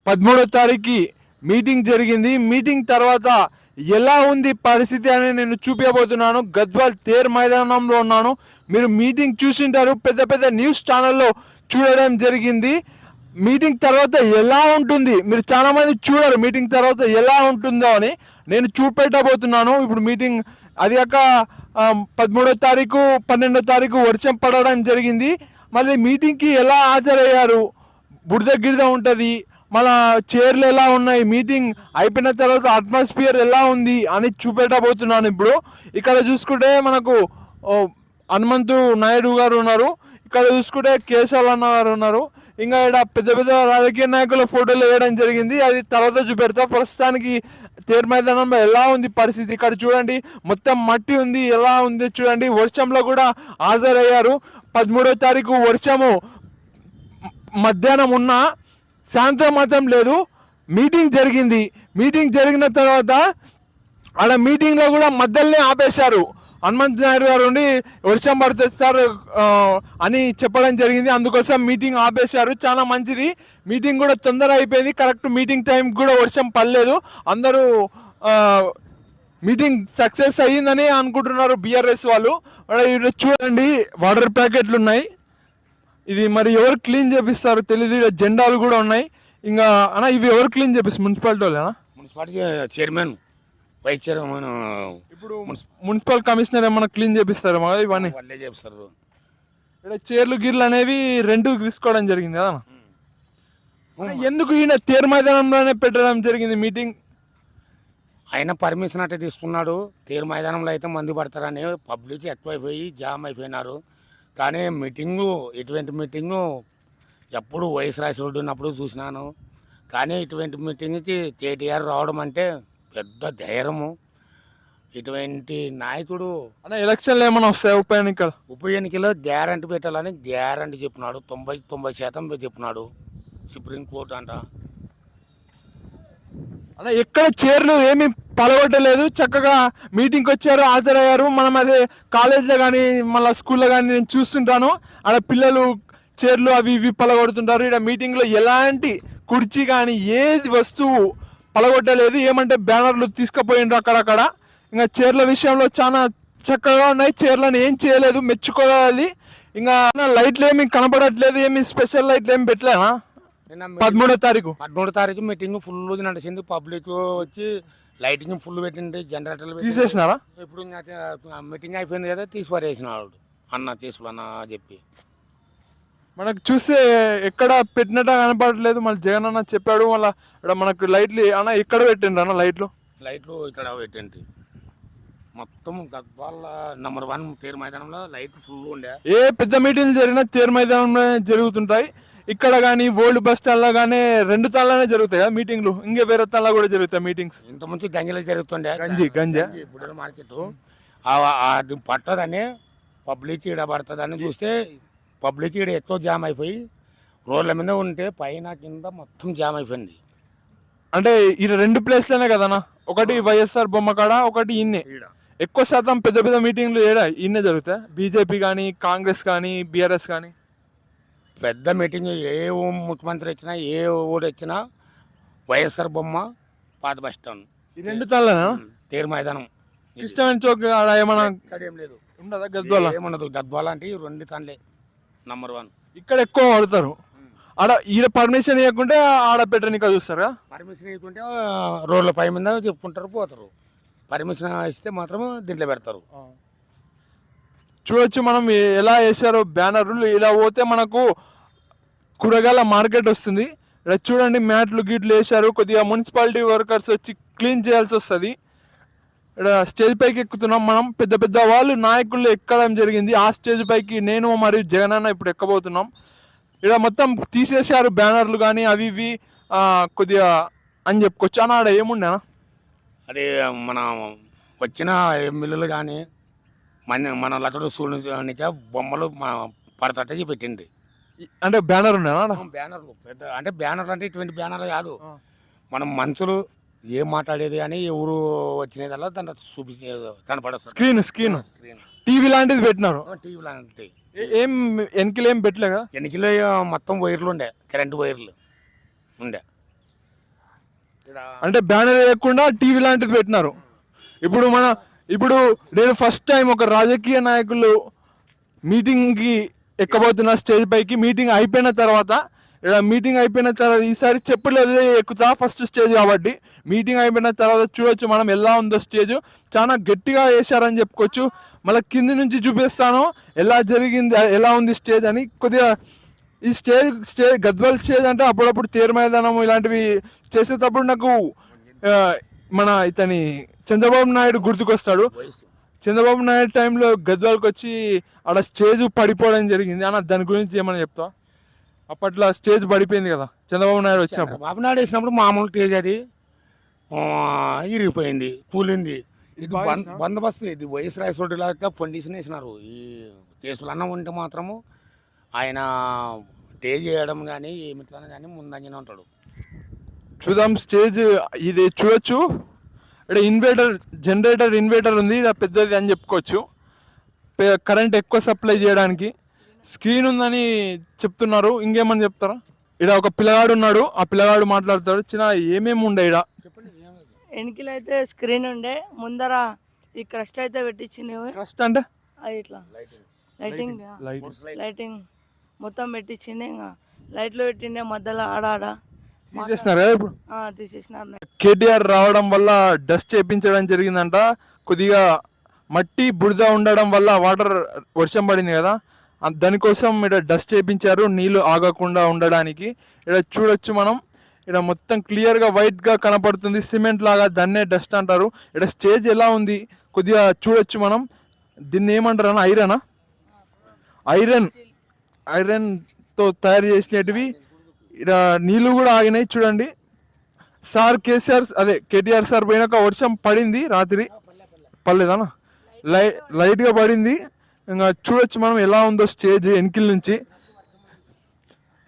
13వ తారీఖు మీటింగ్ జరిగింది. మీటింగ్ తర్వాత ఎలా ఉంది పరిస్థితి అని నేను చూపించబోతున్నాను. గద్వాల్ తేర్ మైదానంలో ఉన్నాను. మీరు మీటింగ్ చూసింటారు, పెద్ద పెద్ద న్యూస్ ఛానల్లో చూడడం జరిగింది. మీటింగ్ తర్వాత ఎలా ఉంటుంది మీరు చాలా మంది చూడరు. మీటింగ్ తర్వాత ఎలా ఉంటుందో అని నేను చూపెట్టబోతున్నాను. ఇప్పుడు మీటింగ్ అది కాక 13వ తారీఖు 12వ తారీఖు వర్షం పడడం జరిగింది. మళ్ళీ మీటింగ్కి ఎలా హాజరయ్యారు, బురద గిరద ఉంటుంది, మన చైర్లు ఎలా ఉన్నాయి, మీటింగ్ అయిపోయిన తర్వాత అట్మాస్ఫియర్ ఎలా ఉంది అని చూపెట్టబోతున్నాను. ఇప్పుడు ఇక్కడ చూసుకుంటే మనకు హనుమంతు నాయుడు గారు ఉన్నారు, ఇక్కడ చూసుకుంటే కేశవ్ అన్న గారు ఉన్నారు, ఇంకా ఇక్కడ పెద్ద పెద్ద రాజకీయ నాయకుల ఫోటోలు వేయడం జరిగింది. అది తర్వాత చూపెడతా. ప్రస్తుతానికి తేరు మైదానంలో ఎలా ఉంది పరిస్థితి ఇక్కడ చూడండి. మొత్తం మట్టి ఉంది, ఎలా ఉంది చూడండి. వర్షంలో కూడా హాజరయ్యారు. 13వ తారీఖు వర్షము మధ్యాహ్నం ఉన్న సాయంత్రం మాత్రం లేదు. మీటింగ్ జరిగింది. మీటింగ్ జరిగిన తర్వాత ఆడ మీటింగ్లో కూడా మధ్యలోనే ఆపేశారు. హనుమంత్ నాయుడు గారు ఉండి వర్షం పడుతుంది సార్ అని చెప్పడం జరిగింది. అందుకోసం మీటింగ్ ఆపేశారు. చాలా మంచిది. మీటింగ్ కూడా తొందర అయిపోయింది. కరెక్ట్ మీటింగ్ టైం కూడా వర్షం పడలేదు. అందరూ మీటింగ్ సక్సెస్ అయ్యిందని అనుకుంటున్నారు బీఆర్ఎస్ వాళ్ళు. చూడండి వాటర్ ప్యాకెట్లు ఉన్నాయి. ఇది మరి ఎవరు క్లీన్ చేపిస్తారు తెలియదు. ఇక్కడ జెండాలు కూడా ఉన్నాయి. ఇంకా అన్న ఇవి ఎవరు క్లీన్ చేపిస్తారు? మున్సిపాలిటీ వాళ్ళేనా? Municipality chairman, vice chairman. ఇప్పుడు మున్సిపల్ కమిషనర్ ఏమైనా క్లీన్ చేపిస్తారు ఇవన్నీ? వాళ్ళే చేపిస్తారు. ఇక్కడ చైర్లు గిర్లు అనేవి రెండుకు తీసుకోవడం జరిగింది కదా. ఎందుకు ఈయన తేరు మైదానంలోనే పెట్టడం జరిగింది మీటింగ్? ఆయన పర్మిషన్ అంటే తీసుకున్నాడు. తేరు మైదానంలో అయితే మంది పడతారని పబ్లిక్ ఎక్కువైపోయి జామ్ అయిపోయినారు. కానీ మీటింగు ఇటువంటి మీటింగు ఎప్పుడు వైఎస్ రాజశేఖర ఉన్నప్పుడు చూసినాను. కానీ ఇటువంటి మీటింగ్కి కేటీఆర్ రావడం అంటే పెద్ద ధైర్యము. ఇటువంటి నాయకుడు అన్న ఎలక్షన్లు ఏమైనా వస్తాయి? ఉప ఎన్నికలో గ్యారంటీ పెట్టాలని గ్యారంటీ చెప్పినాడు. 90% చెప్పినాడు సుప్రీంకోర్టు అంట. అన్న ఎక్కడ చైర్లు ఏమి పలగొట్టలేదు. చక్కగా మీటింగ్కి వచ్చారు, హాజరయ్యారు. మనం అదే కాలేజీలో కానీ మళ్ళీ స్కూల్లో కానీ నేను చూస్తుంటాను. అక్కడ పిల్లలు చైర్లు అవి ఇవి పలగొడుతుంటారు. ఇక్కడ మీటింగ్లో ఎలాంటి కుర్చీ కానీ ఏది వస్తువు పలగొట్టలేదు. ఏమంటే బ్యానర్లు తీసుకుపోయిండ్రు అక్కడక్కడ. ఇంకా చైర్ల విషయంలో చాలా చక్కగా ఉన్నాయి. చైర్లను ఏం చేయలేదు, మెచ్చుకోవాలి. ఇంకా లైట్లు ఏమి కనపడట్లేదు. ఏమి స్పెషల్ లైట్లు ఏమి పెట్టలేనా? 13వ తారీఖు మీటింగ్ ఫుల్ నడిచింది. పబ్లిక్ వచ్చి లైటింగ్ ఫుల్ పెట్టింది. జనరేటర్లు తీసేసినారా? ఇప్పుడు మీటింగ్ అయిపోయింది కదా, తీసిపారేసినాడు అన్న తీసుకున్నా చెప్పి. మనకు చూస్తే ఎక్కడ పెట్టినట్టు కనపడట్లేదు. మళ్ళీ జగన్ అన్న చెప్పాడు. మళ్ళీ ఇక్కడ మనకు లైట్లు అన్న ఎక్కడ పెట్టిండ్రు అన్న లైట్లు ఇక్కడ పెట్టండి. మొత్తం గద్వాల నెంబర్ 1 తేరు మైదానంలో లైట్ ఫుల్ ఉండే. ఏ పెద్ద మీటింగ్లు జరిగినా తేరు మైదానంలో జరుగుతుంటాయి. ఇక్కడ కానీ ఓల్డ్ బస్ స్టాండ్లో కానీ 2 తాళ్ళనే జరుగుతాయి కదా మీటింగ్లు. ఇంకే వేరే తాళ్ళ కూడా జరుగుతాయి మీటింగ్స్. ఇంతకుముందు గంజలో జరుగుతుండే. గంజా బుడ్డల మార్కెట్ అది పట్టదని పబ్లిక్ ఈడ పడుతుందని చూస్తే పబ్లిక్ ఈడ ఎక్కువ జామ్ అయిపోయి రోడ్ల మీద ఉంటే పైన కింద మొత్తం జామ్ అయిపోయింది. అంటే ఈ 2 ప్లేస్లోనే కదనా, ఒకటి వైఎస్ఆర్ బొమ్మ కాడ, ఒకటి ఇన్నే. ఎక్కువ శాతం పెద్ద పెద్ద మీటింగ్లు ఇన్నే జరుగుతాయి. బీజేపీ కానీ, కాంగ్రెస్ కానీ, బీఆర్ఎస్ కానీ. పెద్ద మీటింగ్ ఏ ముఖ్యమంత్రి వచ్చినా, ఏ ఊరు వచ్చినా వైఎస్ఆర్ బొమ్మ, పాత బస్ స్టాండ్, ఈ 2 తాళ్ళనా తేరు మైదానం. క్రిస్టియన్ చౌక్ ఆడ ఏమన్నా ఏం లేదు, ఉండదా? గద్వాల ఏమన్నదు. గద్వాల అంటే ఈ 2 తాళ్ళే నెంబర్ 1. ఇక్కడ ఎక్కువ వాడతారు. ఆడ ఈడ పర్మిషన్ ఇవ్వకుంటే ఆడ పెట్టడానికి చూస్తారు కదా. పర్మిషన్ ఇవ్వకుంటే రోడ్ల పై మీద చెప్పుకుంటారు, పోతారు. పర్మిషన్ ఇస్తే మాత్రం దీంట్లో పెడతారు. చూడొచ్చు మనం ఎలా వేసారో బ్యానర్లు. ఇలా పోతే మనకు కూరగాయల మార్కెట్ వస్తుంది. ఇక్కడ చూడండి మ్యాట్లు గిట్లు వేసారు. కొద్దిగా మున్సిపాలిటీ వర్కర్స్ వచ్చి క్లీన్ చేయాల్సి వస్తుంది. ఇక్కడ స్టేజ్ పైకి ఎక్కుతున్నాం మనం. పెద్ద పెద్ద వాళ్ళు నాయకులు ఎక్కడం జరిగింది. ఆ స్టేజ్ పైకి నేను మరియు జగన్ అన్న ఇప్పుడు ఎక్కబోతున్నాం. ఇక్కడ మొత్తం తీసేసారు బ్యానర్లు కానీ అవి ఇవి కొద్దిగా అని చెప్పుకోవచ్చు. అన్న ఆడ ఏముండేనా? అదే మన వచ్చిన ఎమ్మెల్యేలు కానీ మన లతడు చూడనిక బొమ్మలు పడతట్టు పెట్టింది. అంటే బ్యానర్ ఉండేనా? బ్యానర్లు పెద్ద అంటే బ్యానర్ అంటే ఇటువంటి బ్యానర్ కాదు. మనం మనుషులు ఏం మాట్లాడేది కానీ ఎవరు వచ్చినదల్లా దాన్ని చూపించే కనపడదు. స్క్రీన్ టీవీ లాంటిది పెట్టినారు. టీవీ లాంటి ఏం ఎన్నికలు ఏం పెట్టలేగా? ఎన్నికలు మొత్తం వైర్లు ఉండే, కరెంటు వైర్లు ఉండే. అంటే బ్యానర్ వేయకుండా టీవీ లాంటిది పెట్టినారు. ఇప్పుడు నేను ఫస్ట్ టైం ఒక రాజకీయ నాయకులు మీటింగ్కి ఎక్కబోతున్న స్టేజ్ పైకి. మీటింగ్ అయిపోయిన తర్వాత ఈసారి చెప్పులేదు ఎక్కుతా ఫస్ట్ స్టేజ్ కాబట్టి. మీటింగ్ అయిపోయిన తర్వాత చూడొచ్చు మనం ఎలా ఉందో స్టేజ్. చాలా గట్టిగా వేశారని చెప్పుకోవచ్చు. మళ్ళీ కింది నుంచి చూపిస్తాను ఎలా జరిగింది, ఎలా ఉంది స్టేజ్ అని. కొద్దిగా ఈ స్టేజ్ గద్వాల్ స్టేజ్ అంటే అప్పుడప్పుడు తేరు మైదానం ఇలాంటివి చేసేటప్పుడు నాకు మన ఇతని చంద్రబాబు నాయుడు గుర్తుకొస్తాడు. చంద్రబాబు నాయుడు టైంలో గద్వాల్కి వచ్చి ఆడ స్టేజ్ పడిపోవడం జరిగింది అన్న. దాని గురించి ఏమని చెప్తావా? అప్పట్లో స్టేజ్ పడిపోయింది కదా చంద్రబాబు నాయుడు వచ్చినప్పుడు. బాబు నాయుడు వేసినప్పుడు మామూలు స్టేజ్ అది ఇరిగిపోయింది, కూలింది. ఇది బందోబస్తు. ఇది వైఎస్ రాజశేఖర లాగా ఫండిషన్ వేసినారు. ఈ కేసులన్నా ఉంటే మాత్రము ఆయన స్టేజ్ చేయడం కానీ ఏమిట్లా కానీ ముందంజనే ఉంటాడు. చూద్దాం స్టేజ్ ఇది చూడొచ్చు. ఇక్కడ జనరేటర్ ఉంది ఇక్కడ పెద్దది అని చెప్పుకోవచ్చు. కరెంట్ ఎక్కువ సప్లై చేయడానికి స్క్రీన్ ఉందని చెప్తున్నారు. ఇంకేమని చెప్తారా? ఇక్కడ ఒక పిల్లగాడు ఉన్నాడు, ఆ పిల్లగాడు మాట్లాడతాడు. చిన్న ఏమేమి ఉండే ఇక్కడ? వెనకలు అయితే స్క్రీన్ ఉండే, ముందర ఈ క్రస్ట్ అయితే పెట్టించింది. క్రస్ట్ అంటే ఇట్లా లైటింగ్ మొత్తం పెట్టించింది. ఇంకా లైట్లు పెట్టిండే మధ్యలో ఆడ తీసేసినారు కదా ఇప్పుడు. తీసేసినారు. కేటీఆర్ రావడం వల్ల డస్ట్ చేయించడం జరిగిందంట. కొద్దిగా మట్టి బురద ఉండడం వల్ల వర్షం పడింది కదా, దానికోసం ఇక్కడ డస్ట్ చేయించారు నీళ్ళు ఆగకుండా ఉండడానికి. ఇక్కడ చూడొచ్చు మనం, ఇక్కడ మొత్తం క్లియర్గా వైట్గా కనపడుతుంది, సిమెంట్ లాగా. దాన్నే డస్ట్ అంటారు. ఇక్కడ స్టేజ్ ఎలా ఉంది కొద్దిగా చూడొచ్చు మనం. దీన్ని ఏమంటారు అన్న? ఐరన్తో తయారు చేసినవి. ఇక్కడ నీళ్ళు కూడా ఆగినాయి చూడండి. కేటీఆర్ సార్ పోయినాక వర్షం పడింది రాత్రి. పర్లేదన్నా, లైట్గా పడింది. ఇంకా చూడొచ్చు మనం ఎలా ఉందో స్టేజ్ వెనకిల నుంచి.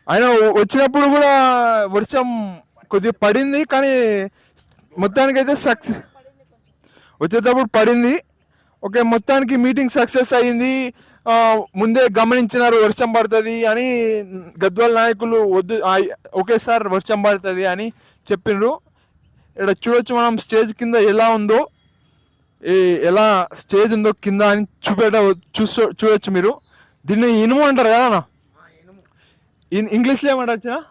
ఆయన వచ్చినప్పుడు కూడా వర్షం కొద్దిగా పడింది, కానీ మొత్తానికైతే సక్సెస్ వచ్చేటప్పుడు పడింది. ఓకే, మొత్తానికి మీటింగ్ సక్సెస్ అయ్యింది. ముందే గమనించినారు వర్షం పడుతుంది అని. గద్వాల్ నాయకులు వద్దు ఓకే సార్ వర్షం పడుతుంది అని చెప్పిండ్రు. ఇక్కడ చూడొచ్చు మనం స్టేజ్ కింద ఎలా ఉందో, ఎలా స్టేజ్ ఉందో కింద అని చూడొచ్చు మీరు. దీన్ని ఇనుము అంటారు కదా ఇంగ్లీష్లో ఏమంటారు?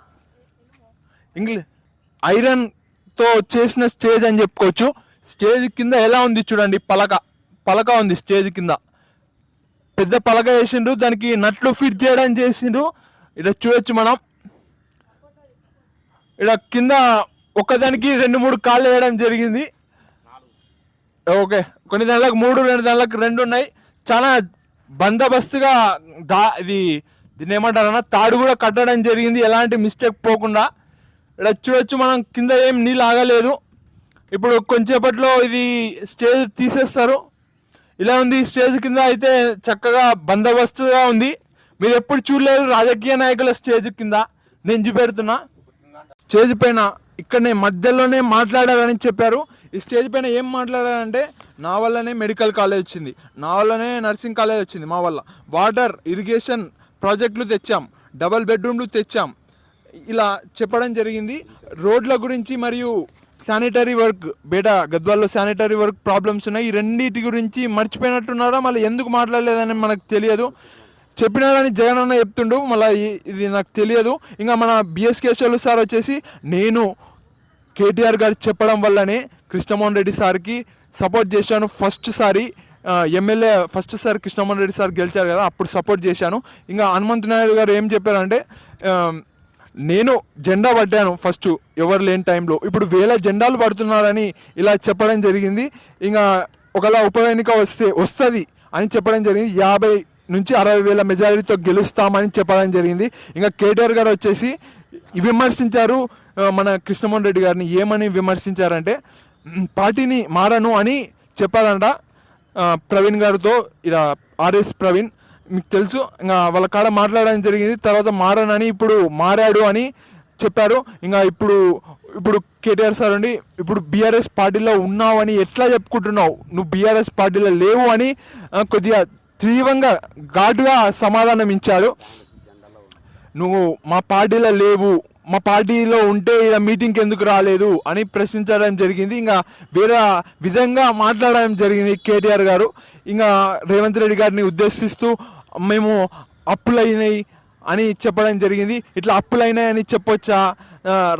ఐరన్తో చేసిన స్టేజ్ అని చెప్పుకోవచ్చు. స్టేజ్ కింద ఎలా ఉంది చూడండి, పలక ఉంది స్టేజ్ కింద. పెద్ద పలక వేసిండ్రు, దానికి నట్లు ఫిట్ చేయడం చేసిండ్రు. ఇక్కడ చూడొచ్చు మనం. ఇక్కడ కింద ఒక్కదానికి 2-3 కాళ్ళు వేయడం జరిగింది. ఓకే, కొన్ని దానిలకు 3, 2 దానిలకు 2 ఉన్నాయి. చాలా బందోబస్తుగా దీన్ని ఏమంటారన్నా తాడు కూడా కట్టడం జరిగింది, ఎలాంటి మిస్టేక్ పోకుండా. ఇక్కడ చూడొచ్చు మనం, కింద ఏం నీళ్ళు ఆగలేదు. ఇప్పుడు కొంచెంసేపట్లో ఇది స్టేజ్ తీసేస్తారు. ఇలా ఉంది స్టేజ్ కింద. అయితే చక్కగా బందోబస్తుగా ఉంది. మీరు ఎప్పుడు చూడలేదు రాజకీయ నాయకుల స్టేజ్ కింద. నేను చూపెడుతున్నా స్టేజ్ పైన. ఇక్కడనే మధ్యలోనే మాట్లాడారని చెప్పారు. ఈ స్టేజ్ పైన ఏం మాట్లాడారంటే, నా వల్లనే మెడికల్ కాలేజ్ వచ్చింది, నా వల్లనే నర్సింగ్ కాలేజ్ వచ్చింది, మా వల్ల వాటర్ ఇరిగేషన్ ప్రాజెక్టులు తెచ్చాం, డబల్ బెడ్రూమ్లు తెచ్చాం, ఇలా చెప్పడం జరిగింది. రోడ్ల గురించి మరియు శానిటరీ వర్క్, గద్వాల్లో శానిటరీ వర్క్ ప్రాబ్లమ్స్ ఉన్నాయి. ఈ రెండింటి గురించి మర్చిపోయినట్టున్నారా, మళ్ళీ ఎందుకు మాట్లాడలేదని మనకు తెలియదు. చెప్పినాడని జగన్ అన్న చెప్తుండు, మళ్ళీ ఇది నాకు తెలియదు. ఇంకా మన బిఎస్ కేశవులు సార్ వచ్చేసి, నేను కేటీఆర్ గారు చెప్పడం వల్లనే కృష్ణమోహన్ రెడ్డి సార్కి సపోర్ట్ చేశాను. ఫస్ట్ సారి కృష్ణమోహన్ రెడ్డి సార్ గెలిచారు కదా, అప్పుడు సపోర్ట్ చేశాను. ఇంకా హనుమంతు నాయుడు గారు ఏం చెప్పారంటే, నేను జెండా పట్టాను ఫస్ట్ ఎవరు లేని టైంలో, ఇప్పుడు 1000 జెండాలు పడుతున్నారని ఇలా చెప్పడం జరిగింది. ఇంకా ఒకవేళ ఉప ఎన్నిక వస్తుంది అని చెప్పడం జరిగింది. 50 నుంచి 60 వేల మెజారిటీతో గెలుస్తామని చెప్పడం జరిగింది. ఇంకా కేటీఆర్ గారు వచ్చేసి విమర్శించారు మన కృష్ణమోహన్ రెడ్డి గారిని. ఏమని విమర్శించారంటే, పార్టీని మారను అని చెప్పారంట ప్రవీణ్ గారితో. ఇలా ఆర్ఎస్ ప్రవీణ్ మీకు తెలుసు, ఇంకా వాళ్ళ కాడ మాట్లాడడం జరిగింది. తర్వాత మారనని ఇప్పుడు మారాడు అని చెప్పారు. ఇంకా ఇప్పుడు కేటీఆర్ సార్ అండి, ఇప్పుడు బీఆర్ఎస్ పార్టీలో ఉన్నావని ఎట్లా చెప్పుకుంటున్నావు, నువ్వు బీఆర్ఎస్ పార్టీలో లేవు అని కొద్దిగా తీవ్రంగా ఘాటుగా సమాధానం ఇచ్చాడు. నువ్వు మా పార్టీలో లేవు, మా పార్టీలో ఉంటే ఇలా మీటింగ్కి ఎందుకు రాలేదు అని ప్రశ్నించడం జరిగింది. ఇంకా వేరే విధంగా మాట్లాడడం జరిగింది కేటీఆర్ గారు. ఇంకా రేవంత్ రెడ్డి గారిని ఉద్దేశిస్తూ మేము అప్పులైనాయి అని చెప్పడం జరిగింది. ఇట్లా అప్పులైనాయని చెప్పొచ్చా,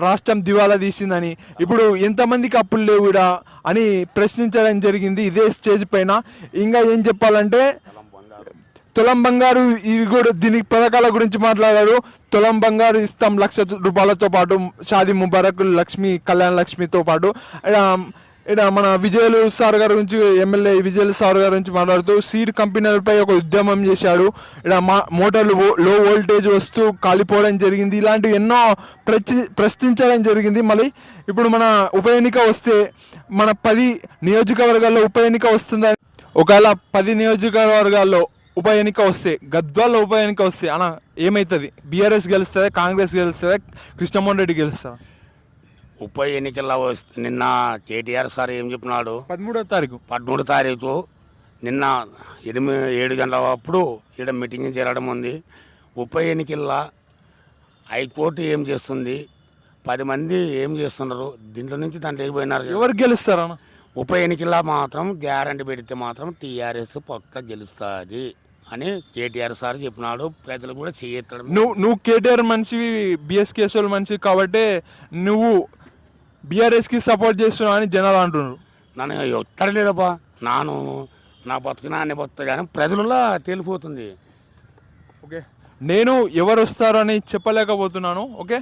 రాష్ట్రం దివాలా తీసిందని, ఇప్పుడు ఎంతమందికి అప్పులు లేవు ఈడ అని ప్రశ్నించడం జరిగింది ఇదే స్టేజ్ పైన. ఇంకా ఏం చెప్పాలంటే తులం బంగారు ఇవి కూడా దీనికి పథకాల గురించి మాట్లాడారు. తులం బంగారు ఇస్తాం 1,00,000 రూపాయలతో పాటు షాదీ ముబారక్ లక్ష్మి కళ్యాణ లక్ష్మితో పాటు ఇక్కడ మన విజయలు సార్ గారి గురించి ఎమ్మెల్యే విజయలు సార్ గారి గురించి మాట్లాడుతూ సీడ్ కంపెనీలపై ఒక ఉద్యమం చేశాడు. ఇక్కడ మోటార్లు లో వోల్టేజ్ వస్తూ కాలిపోవడం జరిగింది. ఇలాంటివి ఎన్నో ప్రశ్నించడం జరిగింది. మళ్ళీ ఇప్పుడు మన ఉప ఎన్నిక వస్తే మన 10 నియోజకవర్గాల్లో ఉప ఎన్నిక వస్తుందని, ఒకవేళ 10 నియోజకవర్గాల్లో ఉప ఎన్నిక వస్తే, గద్వాల ఉప ఎన్నిక వస్తే అన్న ఏమవుతుంది? బీఆర్ఎస్ గెలుస్తుందా, కాంగ్రెస్ గెలుస్తుందా, కృష్ణమోహన్ రెడ్డి గెలుస్తారా? ఉప ఎన్నికల్లో వస్తే నిన్న కేటీఆర్ సార్ ఏం చెప్పినాడు, 13వ తారీఖు నిన్న 7 గంటల అప్పుడు ఇక్కడ మీటింగ్ జరగడం ఉంది. ఉప ఎన్నికల్లో హైకోర్టు ఏం చేస్తుంది, 10 మంది ఏం చేస్తున్నారు, దీంట్లో నుంచి దాంట్లోకి పోయినారు. ఎవరు గెలుస్తారన్న? ఉప ఎన్నికల్లో మాత్రం గ్యారంటీ పెడితే మాత్రం టీఆర్ఎస్ పక్క గెలుస్తుంది అని కేటీఆర్ సార్ చెప్పినాడు. ప్రజలు కూడా చేయెత్తడం. నువ్వు కేటీఆర్ మనిషి, బిఎస్ కేసుల మనిషి కాబట్టి నువ్వు బీఆర్ఎస్కి సపోర్ట్ చేస్తున్నావు అని జనాలు అంటున్నారు. నన్ను ఎత్తడలేదప్పా, నా బతుకునా అనే బతుకు కానీ ప్రజలలో తేలిపోతుంది. ఓకే, నేను ఎవరు వస్తారని చెప్పలేకపోతున్నాను. ఓకే,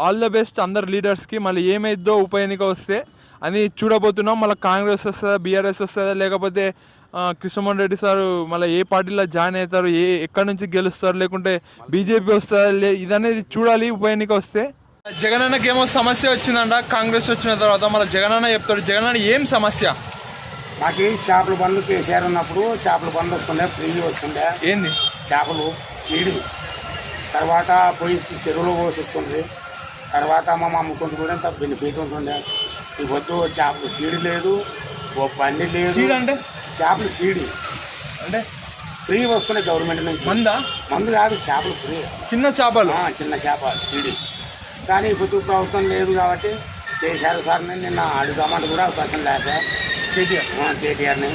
ఆల్ ద బెస్ట్ అందరు లీడర్స్కి. మళ్ళీ ఏమైద్దో ఉప ఎన్నిక వస్తే అని చూడబోతున్నాం. మళ్ళీ కాంగ్రెస్ వస్తుందా, బీఆర్ఎస్ వస్తుందా, లేకపోతే కృష్ణమోహన్ రెడ్డి సార్ మళ్ళీ ఏ పార్టీలో జాయిన్ అవుతారు, ఎక్కడి నుంచి గెలుస్తారు, లేకుంటే బీజేపీ వస్తుందా, ఇదనేది చూడాలి ఉప ఎన్నిక వస్తే. జగనన్నకి ఏమో సమస్య వచ్చిందంట కాంగ్రెస్ వచ్చిన తర్వాత. మళ్ళీ జగనన్న చెప్తాడు. జగనన్న ఏం సమస్య? మాకు చేపల బండ్లు కేసీఆర్ ఉన్నప్పుడు చేపల బండ్లు వస్తుండే, ఫ్రీ వస్తుండే. ఏంది? చేపలు చీడి తర్వాత పోయి చెరువులో పోసిస్తుంది. తర్వాత మా అమ్ముకుంటూ కూడా ఇంత బెనిఫిట్ ఉంటుండే. ఈ పొద్దు చేపలు సీడి లేదు, ఓ బండి లేదు. సీడ్ అంటే చేపలు సీడి అంటే ఫ్రీ వస్తున్నాయి గవర్నమెంట్ నుంచి. మందు కాదు, చేపలు ఫ్రీ, చిన్న చేపలు, చిన్న చేప సీడి. కానీ ఇప్పుడు ప్రభుత్వం లేదు కాబట్టి కేసీఆర్ సార్ని నిన్న అడుగుదామంటే కూడా అవకాశం లేక కేటీఆర్ని